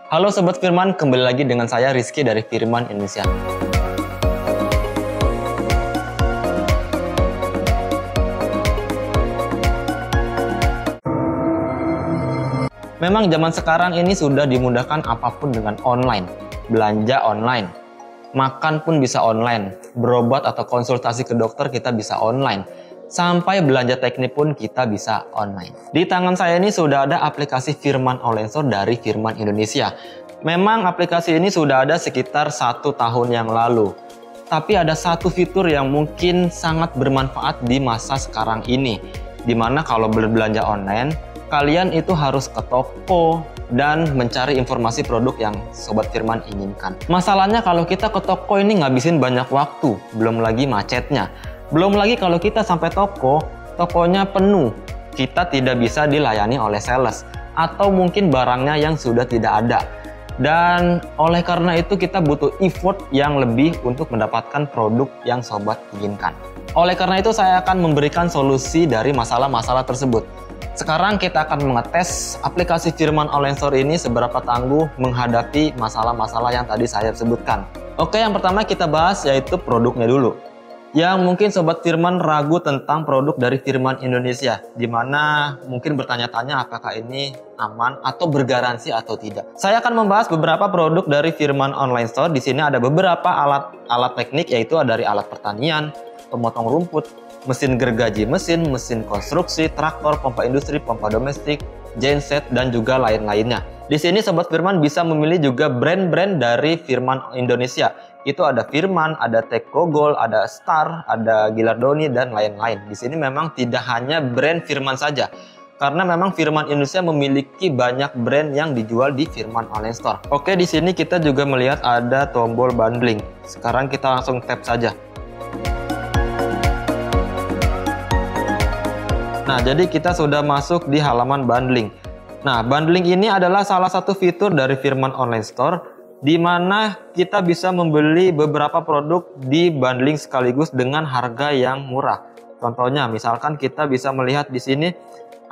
Halo Sobat Firman, kembali lagi dengan saya Rizky dari Firman Indonesia. Memang zaman sekarang ini sudah dimudahkan apapun dengan online. Belanja online, makan pun bisa online, berobat atau konsultasi ke dokter kita bisa online. Sampai belanja teknik pun kita bisa online. Di tangan saya ini sudah ada aplikasi Firman Online Store dari Firman Indonesia. Memang aplikasi ini sudah ada sekitar 1 tahun yang lalu. Tapi ada satu fitur yang mungkin sangat bermanfaat di masa sekarang ini. Dimana kalau berbelanja online, kalian itu harus ke toko dan mencari informasi produk yang Sobat Firman inginkan. Masalahnya kalau kita ke toko ini ngabisin banyak waktu, belum lagi macetnya. Belum lagi kalau kita sampai toko, tokonya penuh, kita tidak bisa dilayani oleh sales, atau mungkin barangnya yang sudah tidak ada. Dan oleh karena itu kita butuh effort yang lebih untuk mendapatkan produk yang sobat inginkan. Oleh karena itu saya akan memberikan solusi dari masalah-masalah tersebut. Sekarang kita akan mengetes aplikasi Firman Online Store ini seberapa tangguh menghadapi masalah-masalah yang tadi saya sebutkan. Oke, yang pertama kita bahas yaitu produknya dulu. Yang mungkin Sobat Firman ragu tentang produk dari Firman Indonesia, di mana mungkin bertanya-tanya apakah ini aman atau bergaransi atau tidak. Saya akan membahas beberapa produk dari Firman Online Store. Di sini ada beberapa alat teknik, yaitu dari alat pertanian, pemotong rumput, mesin gergaji mesin, mesin konstruksi, traktor, pompa industri, pompa domestik, genset, dan juga lain-lainnya. Di sini Sobat Firman bisa memilih juga brand-brand dari Firman Indonesia. Itu ada Firman, ada Teko Gold, ada Star, ada Gilardoni, dan lain-lain. Di sini memang tidak hanya brand Firman saja, karena memang Firman Indonesia memiliki banyak brand yang dijual di Firman Online Store. Oke, di sini kita juga melihat ada tombol bundling. Sekarang kita langsung tap saja. Nah, jadi kita sudah masuk di halaman bundling. Nah, bundling ini adalah salah satu fitur dari Firman Online Store, di mana kita bisa membeli beberapa produk di bundling sekaligus dengan harga yang murah. Contohnya, misalkan kita bisa melihat di sini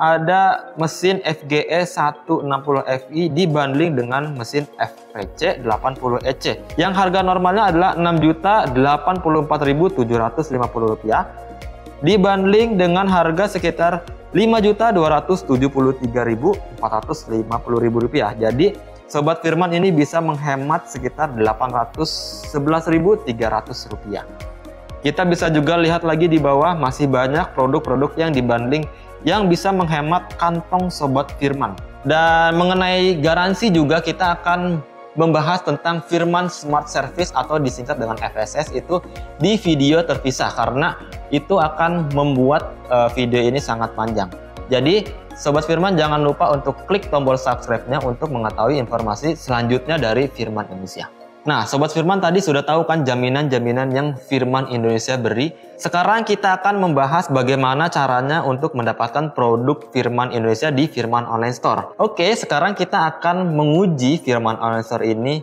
ada mesin FGE 160Fi di bundling dengan mesin FPC 80EC. Yang harga normalnya adalah Rp6.084.750. Dibanding dengan harga sekitar Rp5.273.450. Jadi Sobat Firman ini bisa menghemat sekitar Rp811.300. Kita bisa juga lihat lagi di bawah masih banyak produk-produk yang dibanding yang bisa menghemat kantong Sobat Firman. Dan mengenai garansi juga kita akan membahas tentang Firman Smart Service atau disingkat dengan FSS itu di video terpisah, karena itu akan membuat video ini sangat panjang. Jadi Sobat Firman jangan lupa untuk klik tombol subscribe-nya untuk mengetahui informasi selanjutnya dari Firman Indonesia. Nah, Sobat Firman tadi sudah tahu kan jaminan-jaminan yang Firman Indonesia beri. Sekarang kita akan membahas bagaimana caranya untuk mendapatkan produk Firman Indonesia di Firman Online Store. Oke, sekarang kita akan menguji Firman Online Store ini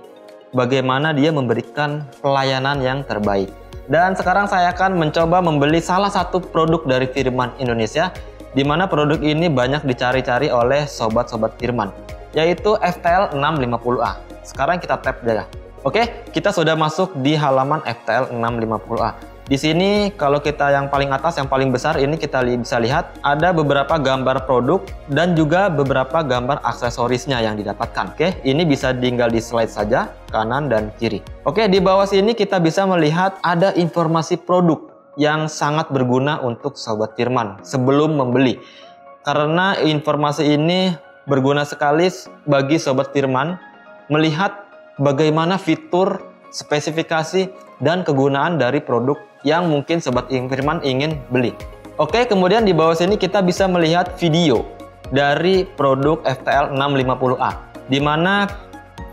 bagaimana dia memberikan pelayanan yang terbaik. Dan sekarang saya akan mencoba membeli salah satu produk dari Firman Indonesia, di mana produk ini banyak dicari-cari oleh sobat-sobat Firman, yaitu FTL 650A. Sekarang kita tap aja. Oke, kita sudah masuk di halaman FTL 650A. Di sini kalau kita yang paling atas, yang paling besar ini kita bisa lihat ada beberapa gambar produk dan juga beberapa gambar aksesorisnya yang didapatkan. Oke, ini bisa tinggal di slide saja, kanan dan kiri. Oke, di bawah sini kita bisa melihat ada informasi produk yang sangat berguna untuk Sobat Firman sebelum membeli. Karena informasi ini berguna sekali bagi Sobat Firman melihat bagaimana fitur, spesifikasi, dan kegunaan dari produk yang mungkin Sobat Firman ingin beli. Oke, kemudian di bawah sini kita bisa melihat video dari produk FTL 650A, di mana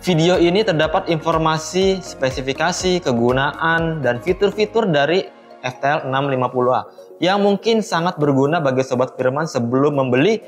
video ini terdapat informasi, spesifikasi, kegunaan, dan fitur-fitur dari FTL 650A yang mungkin sangat berguna bagi Sobat Firman sebelum membeli,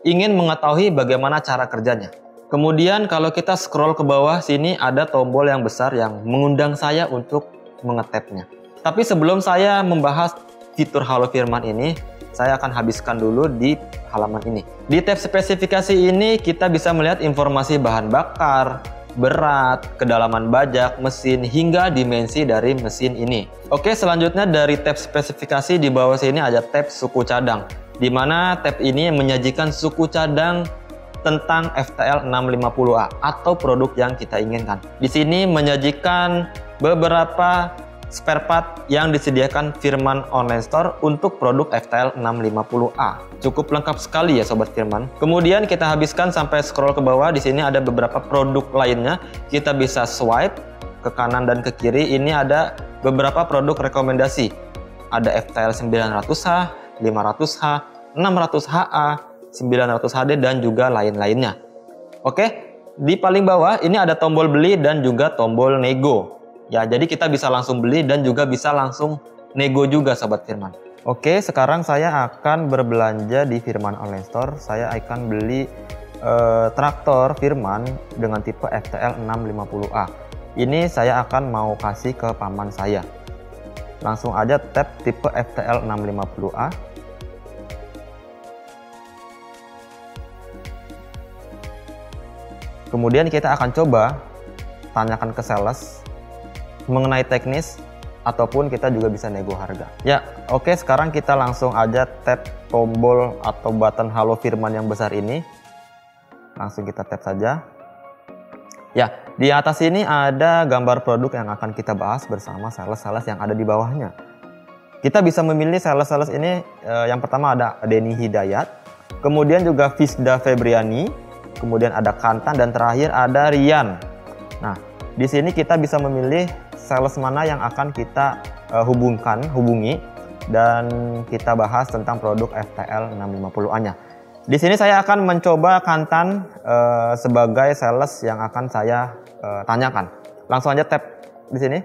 ingin mengetahui bagaimana cara kerjanya. Kemudian kalau kita scroll ke bawah sini ada tombol yang besar yang mengundang saya untuk mengetapnya. Tapi sebelum saya membahas fitur Halo Firman ini, saya akan habiskan dulu di halaman ini. Di tab spesifikasi ini kita bisa melihat informasi bahan bakar, berat, kedalaman bajak, mesin, hingga dimensi dari mesin ini. Oke, selanjutnya dari tab spesifikasi di bawah sini ada tab suku cadang, di mana tab ini menyajikan suku cadang tentang FTL 650A atau produk yang kita inginkan. Di sini menyajikan beberapa spare part yang disediakan Firman Online Store untuk produk FTL 650A. Cukup lengkap sekali ya Sobat Firman. Kemudian kita habiskan sampai scroll ke bawah. Di sini ada beberapa produk lainnya. Kita bisa swipe ke kanan dan ke kiri. Ini ada beberapa produk rekomendasi. Ada FTL 900H, 500H, 600HA, 900HD dan juga lain-lainnya. Oke, di paling bawah ini ada tombol beli dan juga tombol nego. Ya, jadi kita bisa langsung beli dan juga bisa langsung nego juga Sobat Firman. Oke, sekarang saya akan berbelanja di Firman Online Store. Saya akan beli traktor Firman dengan tipe FTL 650A. Ini saya akan mau kasih ke paman saya. Langsung aja tap tipe FTL 650A. Kemudian kita akan coba tanyakan ke sales mengenai teknis, ataupun kita juga bisa nego harga. Ya, oke, sekarang kita langsung aja tap tombol atau button Halo Firman yang besar ini. Langsung kita tap saja. Ya, di atas ini ada gambar produk yang akan kita bahas bersama sales-sales yang ada di bawahnya. Kita bisa memilih sales-sales ini, yang pertama ada Denny Hidayat, kemudian juga Fisda Febriani, kemudian ada Kantan, dan terakhir ada Rian. Nah, di sini kita bisa memilih sales mana yang akan kita hubungi dan kita bahas tentang produk FTL 650A-nya. Di sini saya akan mencoba Kantan sebagai sales yang akan saya tanyakan. Langsung aja tap di sini.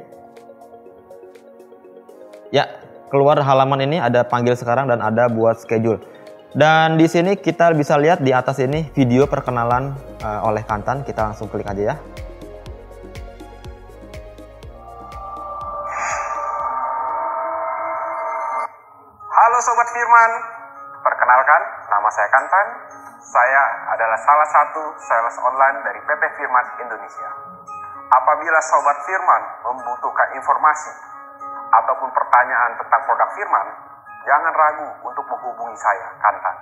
Ya, keluar halaman ini ada panggil sekarang dan ada buat schedule. Dan di sini kita bisa lihat di atas ini video perkenalan oleh Kantan. Kita langsung klik aja ya. Halo Sobat Firman, perkenalkan nama saya Kantan. Saya adalah salah satu sales online dari PT Firman Indonesia. Apabila Sobat Firman membutuhkan informasi ataupun pertanyaan tentang produk Firman, jangan ragu untuk menghubungi saya, Kantan.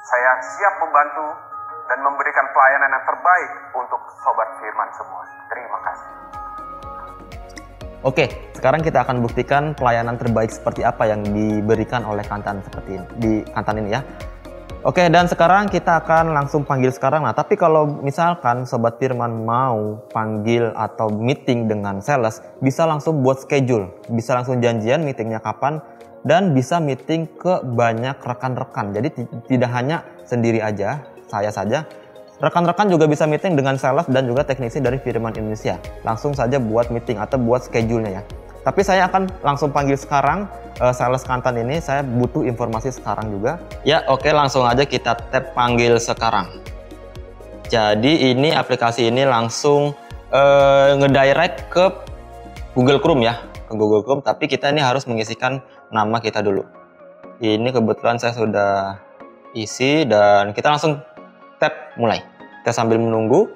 Saya siap membantu dan memberikan pelayanan yang terbaik untuk Sobat Firman semua. Terima kasih. Oke, sekarang kita akan buktikan pelayanan terbaik seperti apa yang diberikan oleh Kantan seperti ini, di Kantan ini ya. Oke, dan sekarang kita akan langsung panggil sekarang. Nah, tapi kalau misalkan Sobat Firman mau panggil atau meeting dengan sales, bisa langsung buat schedule, bisa langsung janjian meetingnya kapan, dan bisa meeting ke banyak rekan-rekan. Jadi tidak hanya sendiri aja, saya saja. Rekan-rekan juga bisa meeting dengan sales dan juga teknisi dari Firman Indonesia. Langsung saja buat meeting atau buat schedule-nya ya. Tapi saya akan langsung panggil sekarang sales Kantan ini. Saya butuh informasi sekarang juga. Ya, oke, langsung aja kita tap panggil sekarang. Jadi ini aplikasi ini langsung ngedirect ke Google Chrome ya, ke Google Chrome. Tapi kita ini harus mengisikan nama kita dulu. Ini kebetulan saya sudah isi dan kita langsung tap mulai. Kita sambil menunggu,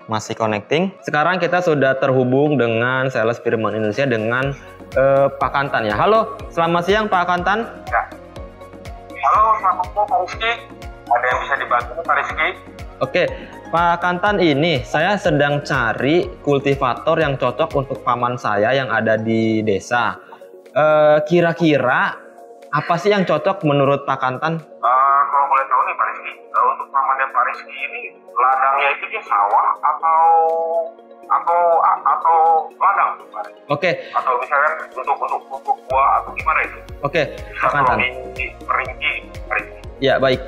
masih connecting. Sekarang kita sudah terhubung dengan sales Firman Indonesia dengan Pak Kantan ya. Halo, selamat siang Pak Kantan. Ya. Halo, selamat siang Pak Rizky. Ada yang bisa dibantu Pak Rizky? Oke, Pak Kantan, ini saya sedang cari kultivator yang cocok untuk paman saya yang ada di desa. Kira-kira apa sih yang cocok menurut Pak Kantan? Kalau boleh tahu nih Pak Rizky, untuk pamannya Pak Rizky ini ladangnya itu dia sawah atau ladang Pak Rizky? Oke. Atau misalkan untuk buah atau gimana itu? Oke, Pak Kantan. Perinci Pak Rizky. Ya, baik.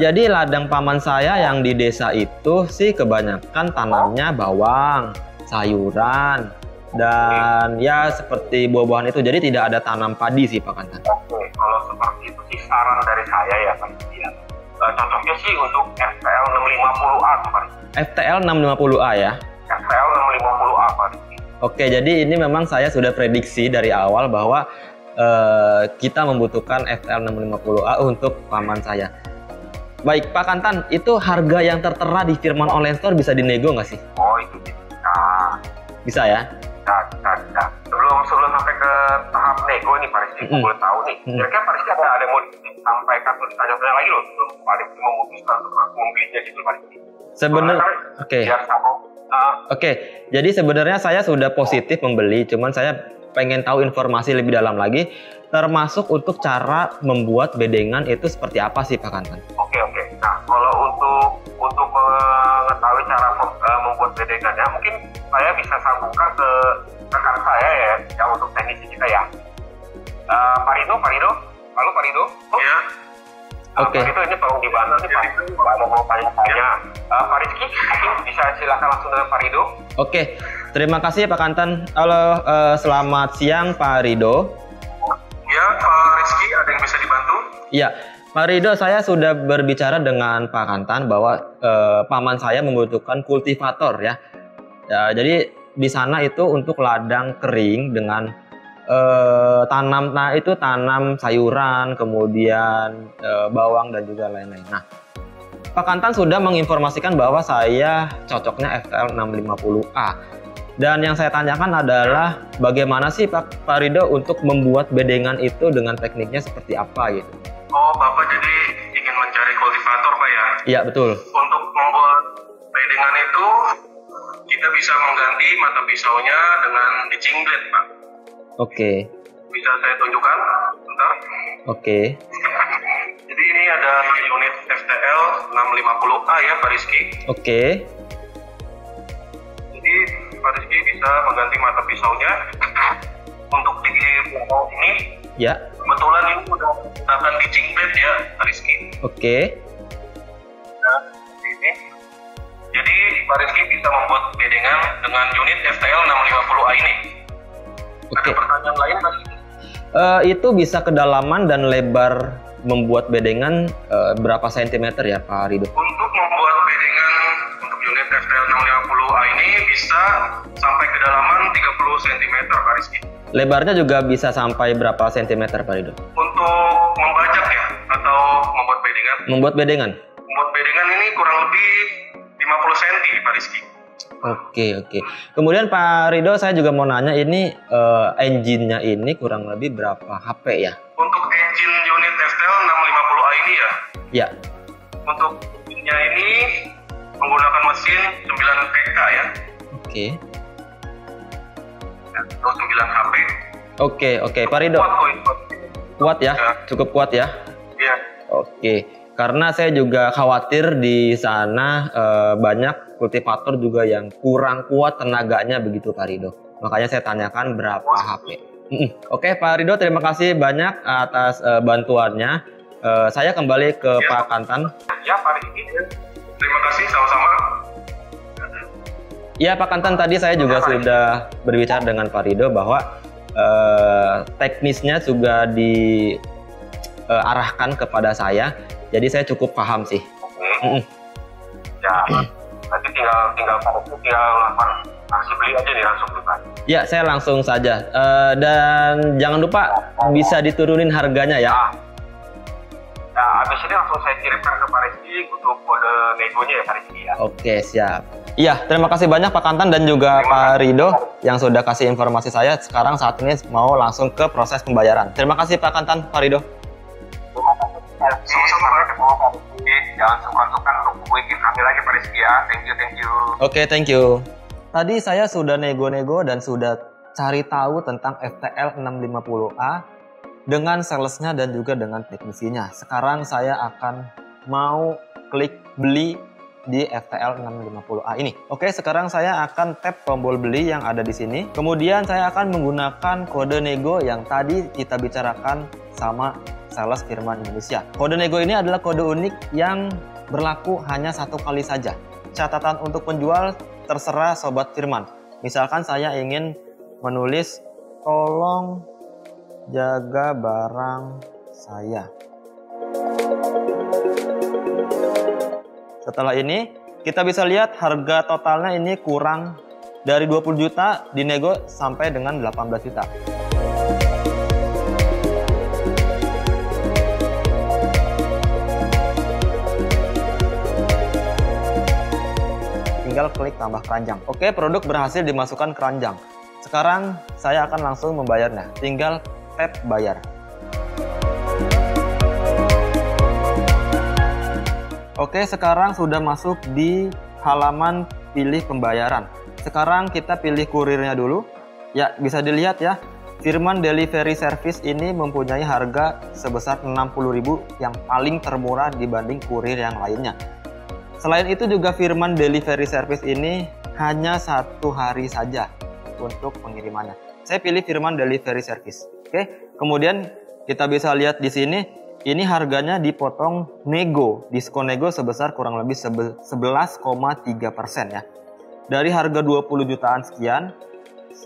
Jadi ladang paman saya yang di desa itu sih kebanyakan tanamnya bawang, sayuran, dan ya seperti buah-buahan itu. Jadi tidak ada tanam padi sih Pak Kantan. Oke, kalau seperti itu sih saran dari saya ya Pak Rizky. Cocoknya sih untuk FTL 650A Pak Rizky. FTL 650A ya? FTL 650A Pak Rizky. Oke, jadi ini memang saya sudah prediksi dari awal bahwa kita membutuhkan FTL 650A untuk paman saya. Baik Pak Kantan, itu harga yang tertera di Firman Online Store bisa dinego nggak sih? Oh itu bisa. Bisa ya? Bisa. Sebelum sampai ke tahap nego nih Pak Rizky, aku boleh tahu nih. Kira-kira Pak Rizky ada yang mau disampaikan atau ditanya-tanya lagi loh sebelum Pak Rizky memutuskan untuk aku membelinya gitu Pak Rizky. Sebenarnya, Oke. Jadi sebenarnya saya sudah positif membeli, cuman saya pengen tahu informasi lebih dalam lagi, termasuk untuk cara membuat bedengan itu seperti apa sih Pak Kantan? Oke. Nah, kalau untuk mengetahui cara membuat bedengannya, mungkin saya bisa sambungkan ke rekan saya ya, yang untuk teknisi kita ya. Pak Rido. Halo Pak Rido. Iya. Oke. Pak Rido ini tolong dibantu nih Pak, mau tanya-tanya. Pak Rizky, mungkin bisa silakan langsung dengan Pak Rido. Oke, terima kasih Pak Kantan. Halo, selamat siang Pak Rido. Ya, Pak Rizky, ada yang bisa dibantu? Iya, Pak Rido, saya sudah berbicara dengan Pak Kantan bahwa paman saya membutuhkan kultivator ya. Jadi di sana itu untuk ladang kering dengan tanam sayuran, kemudian bawang dan juga lain-lain. Nah, Pak Kantan sudah menginformasikan bahwa saya cocoknya FTL 650A. Dan yang saya tanyakan adalah bagaimana sih Pak Rido untuk membuat bedengan itu dengan tekniknya seperti apa gitu. Oh, Bapak jadi ingin mencari kultivator Pak ya? Iya, betul. Untuk membuat bedengan itu, kita bisa mengganti mata pisaunya dengan ditching blade Pak. Oke. Bisa saya tunjukkan? Bentar. Oke. Jadi ini ada unit FTL 650A ya Pak Rizky. Oke. Jadi Pak Rizky bisa mengganti mata pisaunya. Untuk di bawah ini, Ya. kebetulan ini udah menggunakan ditching blade ya Pak Rizky. Oke. Nah, ini. Jadi Pak Rizky bisa membuat bedengan dengan unit FTL 650A ini. Oke. Ada pertanyaan lain Pak Rizky? Itu bisa kedalaman dan lebar membuat bedengan berapa sentimeter ya Pak Rido? Untuk membuat bedengan untuk unit FTL 650A ini bisa sampai kedalaman 30 cm Pak Rizky. Lebarnya juga bisa sampai berapa sentimeter Pak Rido? Untuk membajak ya atau membuat bedengan? Membuat bedengan? Membuat bedengan ini kurang lebih 50 cm Pak Rizky. Oke. Kemudian Pak Rido, saya juga mau nanya ini engine-nya ini kurang lebih berapa HP ya? Untuk engine unit FTL 650A ini ya? Ya. Untuk engine-nya ini menggunakan mesin 9 PK ya? Oke. Atau 9 HP. Oke, Pak Rido. Kuat ya? Cukup kuat ya? Iya. Oke. Karena saya juga khawatir di sana banyak kultivator juga yang kurang kuat tenaganya begitu Pak Rido. Makanya saya tanyakan berapa HP. Oke Pak Rido, terima kasih banyak atas bantuannya. Saya kembali ke Pak Kantan. Ya Pak Rizky, terima kasih sama-sama. Ya Pak Kantan, tadi saya juga sudah berbicara dengan Pak Rido bahwa teknisnya juga diarahkan kepada saya. Jadi saya cukup paham sih. Ya, nanti tinggal lakukan aksi beli aja nih langsung Pak. Ya, saya langsung saja. Dan jangan lupa bisa diturunin harganya ya. Nah, habis ini langsung saya kirimkan ke Pak Rizky untuk kode negonya ya Pak Rizky ya. Oke, siap. Iya, terima kasih banyak Pak Kantan dan juga Pak Rido yang sudah kasih informasi saya. Sekarang saat ini mau langsung ke proses pembayaran. Terima kasih Pak Kantan, Pak Rido. Sama-sama Pak Rizky. Jangan sungkan-sungkan untuk hubungi kami lagi Pak Rizky ya. Thank you. Oke, thank you. Tadi saya sudah nego-nego dan sudah cari tahu tentang FTL 650A dengan salesnya dan juga dengan teknisinya. Sekarang saya akan mau klik beli di FTL 650A ini. Oke, sekarang saya akan tap tombol beli yang ada di sini. Kemudian saya akan menggunakan kode nego yang tadi kita bicarakan sama sales Firman Indonesia. Kode nego ini adalah kode unik yang berlaku hanya satu kali saja. Catatan untuk penjual terserah Sobat Firman. Misalkan saya ingin menulis tolong jaga barang saya. Setelah ini kita bisa lihat harga totalnya ini kurang dari 20 juta dinego sampai dengan 18 juta. tinggal klik tambah keranjang. Oke, produk berhasil dimasukkan keranjang. Sekarang saya akan langsung membayarnya. Tinggal tap bayar. Oke, sekarang sudah masuk di halaman pilih pembayaran. Sekarang kita pilih kurirnya dulu. Ya, bisa dilihat ya. Firman Delivery Service ini mempunyai harga sebesar 60.000 yang paling termurah dibanding kurir yang lainnya. Selain itu juga Firman Delivery Service ini hanya 1 hari saja untuk pengirimannya. Saya pilih Firman Delivery Service. Oke, kemudian kita bisa lihat di sini, ini harganya dipotong nego, diskon nego sebesar kurang lebih 11,3% ya. Dari harga 20 jutaan sekian,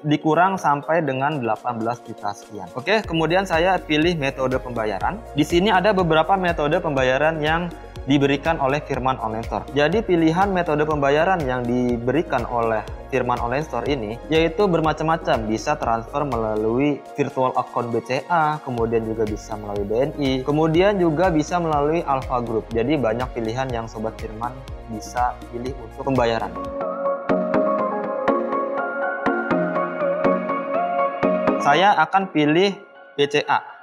dikurang sampai dengan 18 juta sekian. Oke, kemudian saya pilih metode pembayaran. Di sini ada beberapa metode pembayaran yang diberikan oleh Firman Online Store. Jadi pilihan metode pembayaran yang diberikan oleh Firman Online Store ini yaitu bermacam-macam. Bisa transfer melalui virtual account BCA, kemudian juga bisa melalui BNI, kemudian juga bisa melalui Alpha Group. Jadi banyak pilihan yang Sobat Firman bisa pilih untuk pembayaran. Saya akan pilih BCA.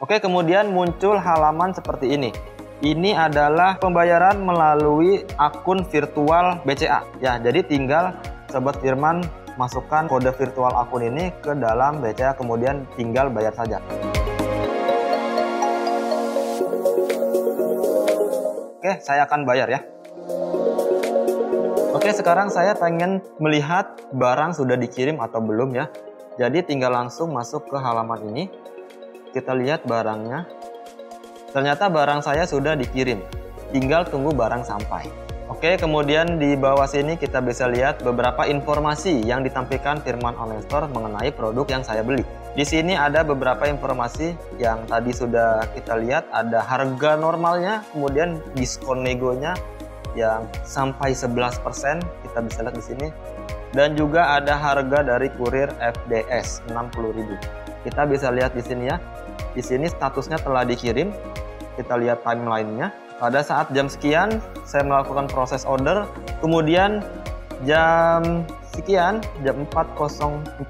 Oke, kemudian muncul halaman seperti ini. Ini adalah pembayaran melalui akun virtual BCA. Ya, jadi tinggal Sobat Firman masukkan kode virtual akun ini ke dalam BCA, kemudian tinggal bayar saja. Oke, saya akan bayar ya. Oke, sekarang saya pengen melihat barang sudah dikirim atau belum ya. Jadi tinggal langsung masuk ke halaman ini. Kita lihat barangnya. Ternyata barang saya sudah dikirim. Tinggal tunggu barang sampai. Oke, kemudian di bawah sini kita bisa lihat beberapa informasi yang ditampilkan Firman Online Store mengenai produk yang saya beli. Di sini ada beberapa informasi yang tadi sudah kita lihat. Ada harga normalnya, kemudian diskon negonya yang sampai 11%, kita bisa lihat di sini. Dan juga ada harga dari kurir FDS 60.000. Kita bisa lihat di sini ya. Di sini statusnya telah dikirim. Kita lihat timelinenya. Pada saat jam sekian saya melakukan proses order. Kemudian jam sekian, jam 4.40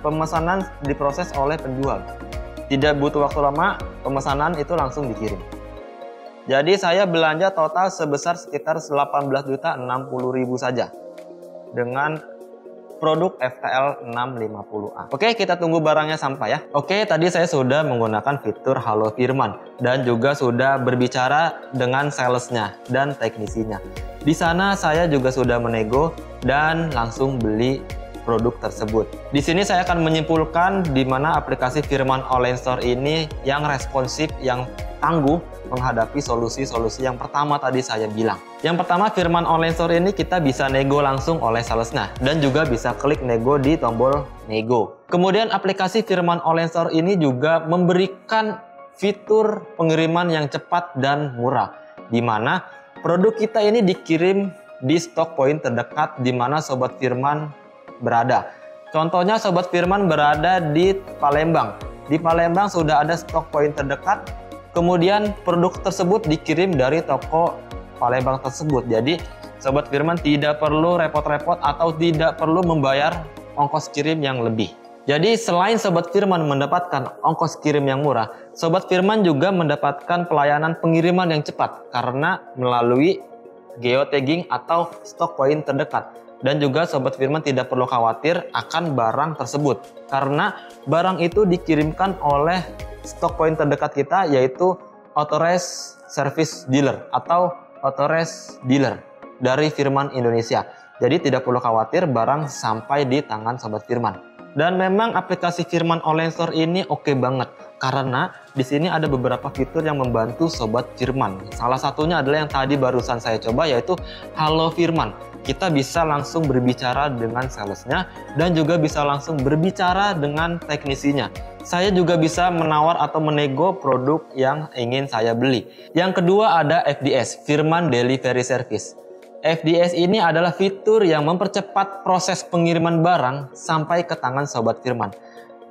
pemesanan diproses oleh penjual. Tidak butuh waktu lama, pemesanan itu langsung dikirim. Jadi saya belanja total sebesar sekitar 18.060.000 saja dengan produk FTL 650A. Oke, kita tunggu barangnya sampai ya. Oke, tadi saya sudah menggunakan fitur Halo Firman dan juga sudah berbicara dengan salesnya dan teknisinya. Di sana saya juga sudah menego dan langsung beli produk tersebut. Di sini saya akan menyimpulkan di mana aplikasi Firman Online Store ini yang responsif, yang tangguh menghadapi solusi-solusi yang pertama tadi saya bilang. Yang pertama, Firman Online Store ini kita bisa nego langsung oleh salesnya dan juga bisa klik nego di tombol nego. Kemudian aplikasi Firman Online Store ini juga memberikan fitur pengiriman yang cepat dan murah, di mana produk kita ini dikirim di stok poin terdekat di mana Sobat Firman berada. Contohnya Sobat Firman berada di Palembang. Di Palembang sudah ada stok poin terdekat. Kemudian produk tersebut dikirim dari toko Palembang tersebut. Jadi Sobat Firman tidak perlu repot-repot atau tidak perlu membayar ongkos kirim yang lebih. Jadi selain Sobat Firman mendapatkan ongkos kirim yang murah, Sobat Firman juga mendapatkan pelayanan pengiriman yang cepat karena melalui geotagging atau stok poin terdekat. Dan juga Sobat Firman tidak perlu khawatir akan barang tersebut karena barang itu dikirimkan oleh stok poin terdekat kita, yaitu Authorized Service Dealer atau Authorized Dealer dari Firman Indonesia. Jadi tidak perlu khawatir barang sampai di tangan Sobat Firman. Dan memang aplikasi Firman Online Store ini oke banget karena di sini ada beberapa fitur yang membantu Sobat Firman. Salah satunya adalah yang tadi barusan saya coba, yaitu Halo Firman. Kita bisa langsung berbicara dengan salesnya dan juga bisa langsung berbicara dengan teknisinya. Saya juga bisa menawar atau menego produk yang ingin saya beli. Yang kedua ada FDS, Firman Delivery Service. FDS ini adalah fitur yang mempercepat proses pengiriman barang sampai ke tangan Sobat Firman.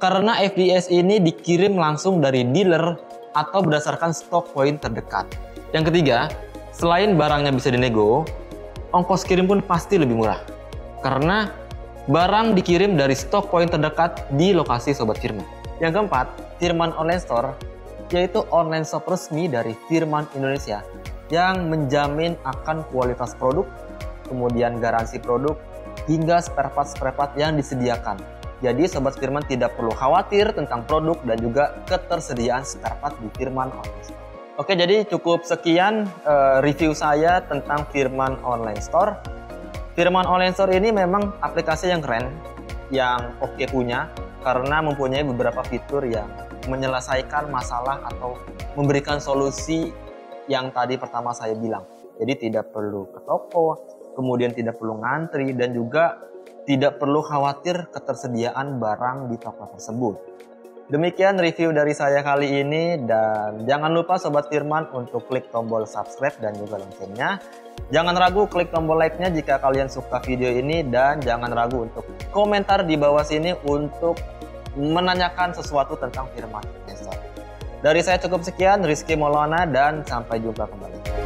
karena FDS ini dikirim langsung dari dealer atau berdasarkan stok poin terdekat. Yang ketiga, selain barangnya bisa dinego, ongkos kirim pun pasti lebih murah karena barang dikirim dari stok poin terdekat di lokasi Sobat Firman. Yang keempat, Firman Online Store yaitu online shop resmi dari Firman Indonesia yang menjamin akan kualitas produk, kemudian garansi produk, hingga spare part yang disediakan. Jadi Sobat Firman tidak perlu khawatir tentang produk dan juga ketersediaan spare part di Firman Online Store. Oke, jadi cukup sekian review saya tentang Firman Online Store. Firman Online Store ini memang aplikasi yang keren, yang oke punya, karena mempunyai beberapa fitur yang menyelesaikan masalah atau memberikan solusi yang tadi pertama saya bilang. Jadi tidak perlu ke toko, kemudian tidak perlu ngantri, dan juga tidak perlu khawatir ketersediaan barang di toko tersebut. Demikian review dari saya kali ini, dan jangan lupa Sobat Firman untuk klik tombol subscribe dan juga loncengnya. Jangan ragu klik tombol like-nya jika kalian suka video ini, dan jangan ragu untuk komentar di bawah sini untuk menanyakan sesuatu tentang Firman Investor. Dari saya cukup sekian, Rizky Maulana, dan sampai jumpa kembali.